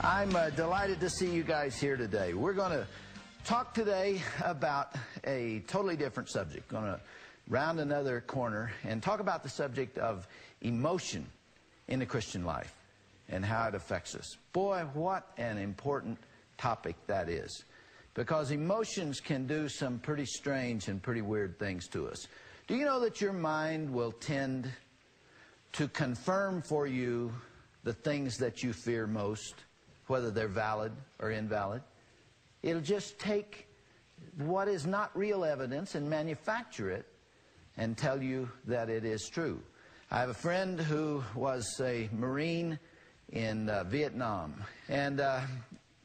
I'm delighted to see you guys here today. We're going to talk today about a totally different subject. Going to round another corner and talk about the subject of emotion in the Christian life and how it affects us. Boy, what an important topic that is, because emotions can do some pretty strange and pretty weird things to us. Do you know that your mind will tend to confirm for you the things that you fear most, whether they're valid or invalid? It'll just take what is not real evidence and manufacture it and tell you that it is true. I have a friend who was a Marine in Vietnam, and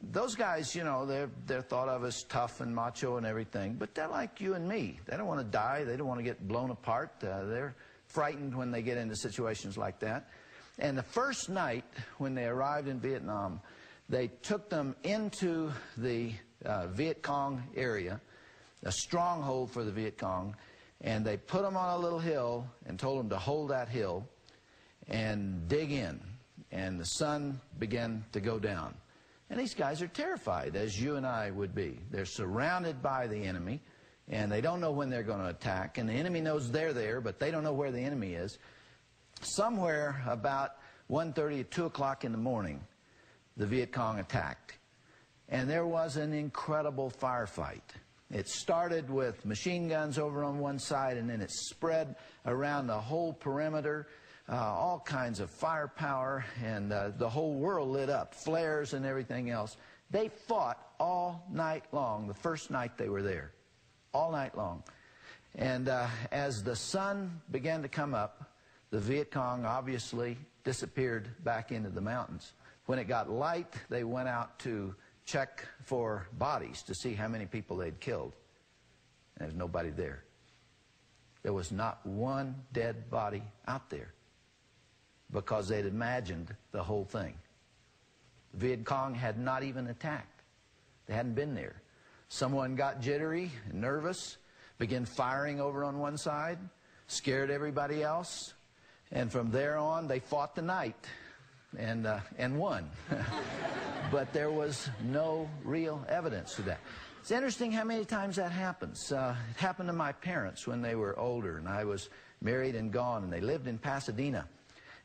those guys, you know, they're thought of as tough and macho and everything, but they're like you and me. They don't want to die. They don't want to get blown apart. They're frightened when they get into situations like that. And the first night when they arrived in Vietnam, they took them into the Viet Cong area, a stronghold for the Viet Cong, and they put them on a little hill and told them to hold that hill and dig in. And the sun began to go down. And these guys are terrified, as you and I would be. They're surrounded by the enemy, and they don't know when they're going to attack. And the enemy knows they're there, but they don't know where the enemy is. Somewhere about 1:30 or 2 o'clock in the morning, the Viet Cong attacked. And there was an incredible firefight. It started with machine guns over on one side, and then it spread around the whole perimeter, all kinds of firepower, and the whole world lit up, flares and everything else. They fought all night long, the first night they were there, all night long. And as the sun began to come up, the Viet Cong obviously disappeared back into the mountains. When it got light, they went out to check for bodies to see how many people they'd killed. And there was nobody there. There was not one dead body out there, because they'd imagined the whole thing. The Viet Cong had not even attacked. They hadn't been there. Someone got jittery and nervous, began firing over on one side, scared everybody else, and from there on they fought the night and won. But there was no real evidence to that. It's interesting how many times that happens. It happened to my parents when they were older, and I was married and gone, and they lived in Pasadena.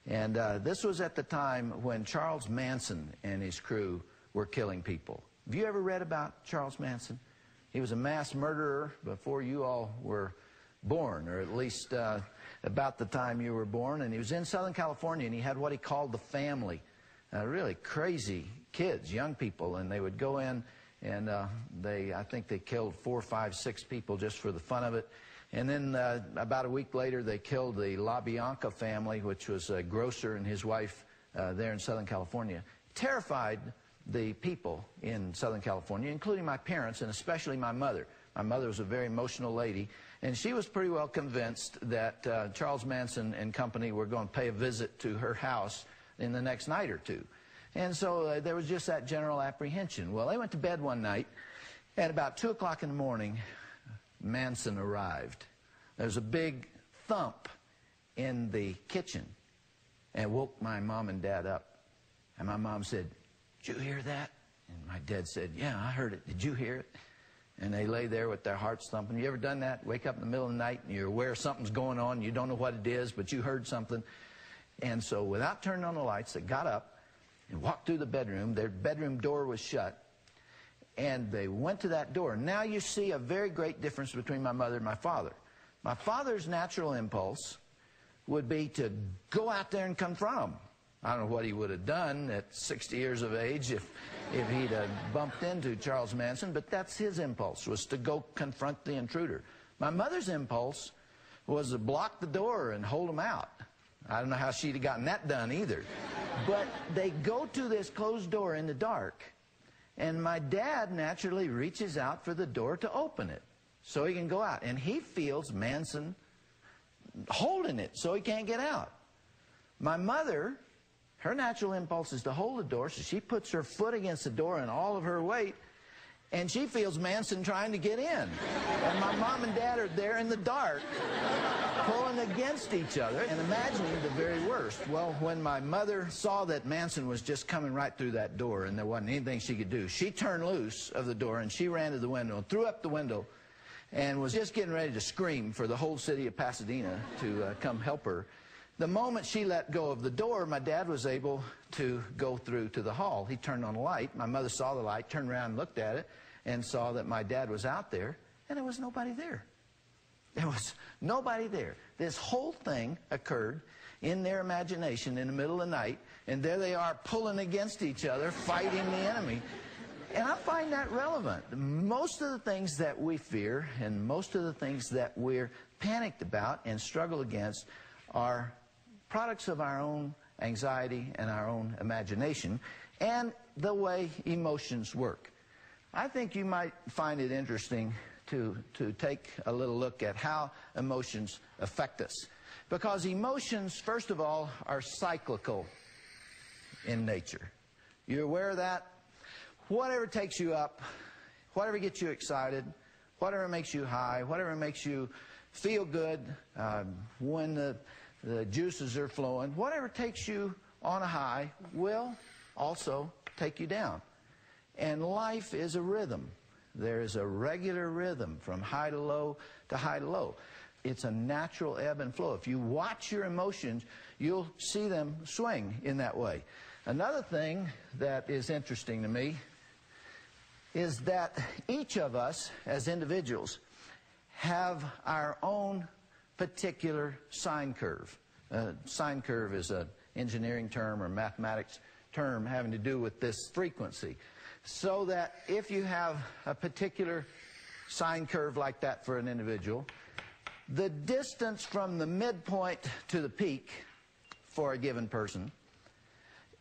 And this was at the time when Charles Manson and his crew were killing people. Have you ever read about Charles Manson? He was a mass murderer before you all were born, or at least about the time you were born. And he was in Southern California, and he had what he called the family. Really crazy kids, young people, and they would go in, and I think they killed 4, 5, 6 people just for the fun of it. And then about a week later, they killed the LaBianca family, which was a grocer and his wife there in Southern California. Terrified the people in Southern California, including my parents and especially my mother. My mother was a very emotional lady, and she was pretty well convinced that Charles Manson and company were going to pay a visit to her house in the next night or two. And so there was just that general apprehension. Well, they went to bed one night, and about 2 o'clock in the morning, Manson arrived. There was a big thump in the kitchen and woke my mom and dad up. And my mom said, "Did you hear that?" And my dad said, "Yeah, I heard it. Did you hear it?" And they lay there with their hearts thumping. You ever done that? Wake up in the middle of the night and you're aware something's going on. You don't know what it is, but you heard something. And so without turning on the lights, they got up and walked through the bedroom. Their bedroom door was shut. And they went to that door. Now you see a very great difference between my mother and my father. My father's natural impulse would be to go out there and confront them. I don't know what he would have done at 60 years of age if he'd bumped into Charles Manson, but that's his impulse, was to go confront the intruder. My mother's impulse was to block the door and hold him out. I don't know how she'd have gotten that done either. But they go to this closed door in the dark, and my dad naturally reaches out for the door to open it so he can go out. And he feels Manson holding it so he can't get out. My mother, her natural impulse is to hold the door, so she puts her foot against the door and all of her weight, and she feels Manson trying to get in. And my mom and dad are there in the dark, pulling against each other and imagining the very worst. Well, when my mother saw that Manson was just coming right through that door and there wasn't anything she could do, she turned loose of the door and she ran to the window and threw up the window and was just getting ready to scream for the whole city of Pasadena to come help her. The moment she let go of the door, my dad was able to go through to the hall. He turned on a light. My mother saw the light, turned around and looked at it, and saw that my dad was out there, and there was nobody there. There was nobody there. This whole thing occurred in their imagination in the middle of the night, and there they are pulling against each other, fighting the enemy. And I find that relevant. Most of the things that we fear and most of the things that we're panicked about and struggle against are products of our own anxiety and our own imagination and the way emotions work. I think you might find it interesting to take a little look at how emotions affect us. Because emotions, first of all, are cyclical in nature. You aware of that? Whatever takes you up, whatever gets you excited, whatever makes you high, whatever makes you feel good when the juices are flowing, whatever takes you on a high will also take you down. And life is a rhythm. There is a regular rhythm from high to low to high to low. It's a natural ebb and flow. If you watch your emotions, you'll see them swing in that way. Another thing that is interesting to me is that each of us as individuals have our own particular sine curve. Sine curve is an engineering term or mathematics term having to do with this frequency. So that if you have a particular sine curve like that for an individual, the distance from the midpoint to the peak for a given person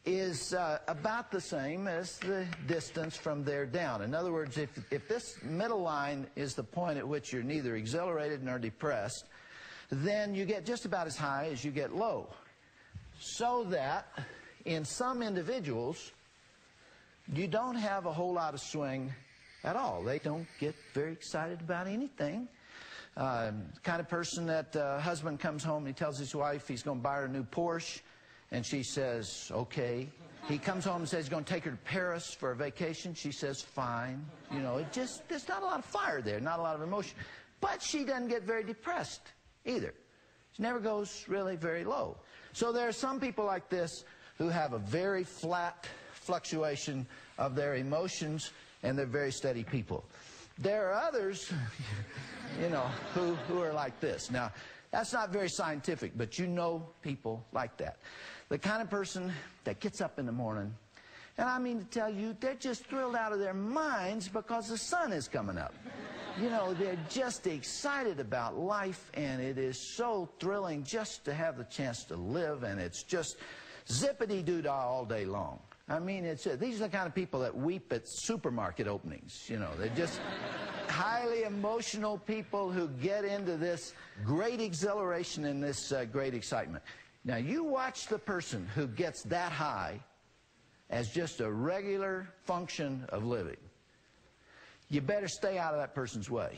is about the same as the distance from there down. In other words, if this middle line is the point at which you're neither exhilarated nor depressed, then you get just about as high as you get low. So that in some individuals, you don't have a whole lot of swing at all. They don't get very excited about anything. Kind of person that husband comes home and he tells his wife he's going to buy her a new Porsche, and she says, okay. He comes home and says he's going to take her to Paris for a vacation. She says, fine. You know, there's not a lot of fire there, not a lot of emotion. But she doesn't get very depressed either. She never goes really very low. So there are some people like this who have a very flat fluctuation of their emotions, and they're very steady people. There are others, you know, who are like this. Now, that's not very scientific, but you know people like that. The kind of person that gets up in the morning, and I mean to tell you, they're just thrilled out of their minds because the sun is coming up. You know, they're just excited about life, and it is so thrilling just to have the chance to live, and it's just zippity-doo-dah all day long. I mean, these are the kind of people that weep at supermarket openings. You know, they're just highly emotional people who get into this great exhilaration and this great excitement. Now, you watch the person who gets that high as just a regular function of living. You better stay out of that person's way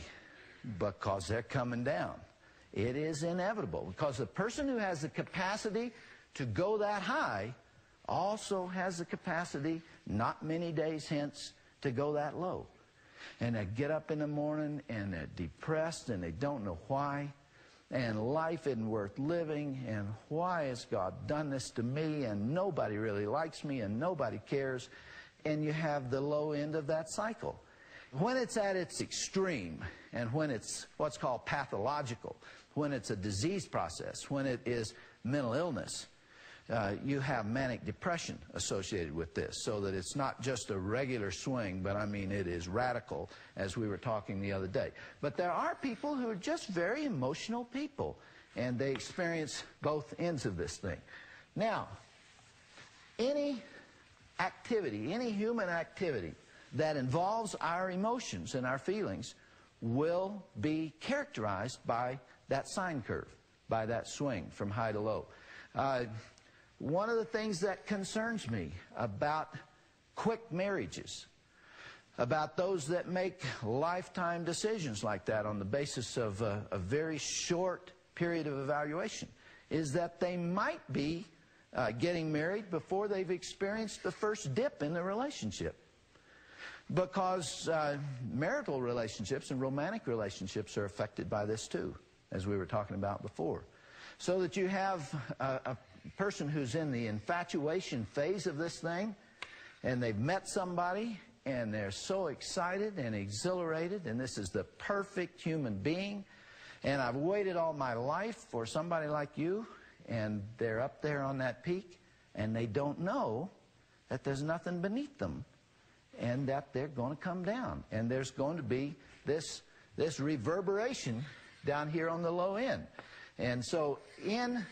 because they're coming down. It is inevitable because the person who has the capacity to go that high also has the capacity, not many days hence, to go that low. And they get up in the morning and they're depressed and they don't know why. And life isn't worth living, and why has God done this to me, and nobody really likes me, and nobody cares. And you have the low end of that cycle. When it's at its extreme, and when it's what's called pathological, when it's a disease process, when it is mental illness, you have manic depression associated with this, so that it's not just a regular swing, but I mean it is radical, as we were talking the other day. But there are people who are just very emotional people, and they experience both ends of this thing. Now, any activity, any human activity that involves our emotions and our feelings will be characterized by that sine curve, by that swing from high to low. One of the things that concerns me about quick marriages, about those that make lifetime decisions like that on the basis of a very short period of evaluation is that they might be getting married before they've experienced the first dip in the relationship. Because marital relationships and romantic relationships are affected by this too, as we were talking about before. So that you have a person who's in the infatuation phase of this thing, and they've met somebody, and they're so excited and exhilarated, and this is the perfect human being, and I've waited all my life for somebody like you, and they're up there on that peak, and they don't know that there's nothing beneath them, and that they're going to come down, and there's going to be this reverberation down here on the low end. And so in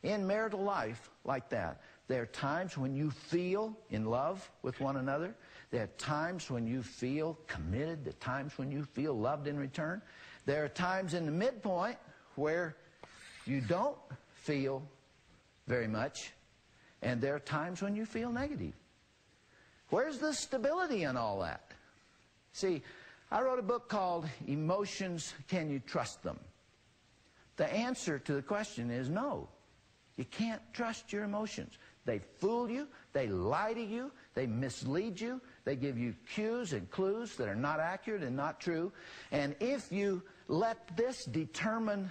marital life like that, there are times when you feel in love with one another. There are times when you feel committed. There are times when you feel loved in return. There are times in the midpoint where you don't feel very much. And there are times when you feel negative. Where's the stability in all that? See, I wrote a book called Emotions, Can You Trust Them? The answer to the question is no. You can't trust your emotions. They fool you, they lie to you, they mislead you, they give you cues and clues that are not accurate and not true. And if you let this determine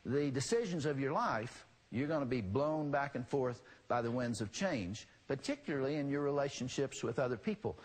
the decisions of your life, you're going to be blown back and forth by the winds of change, particularly in your relationships with other people.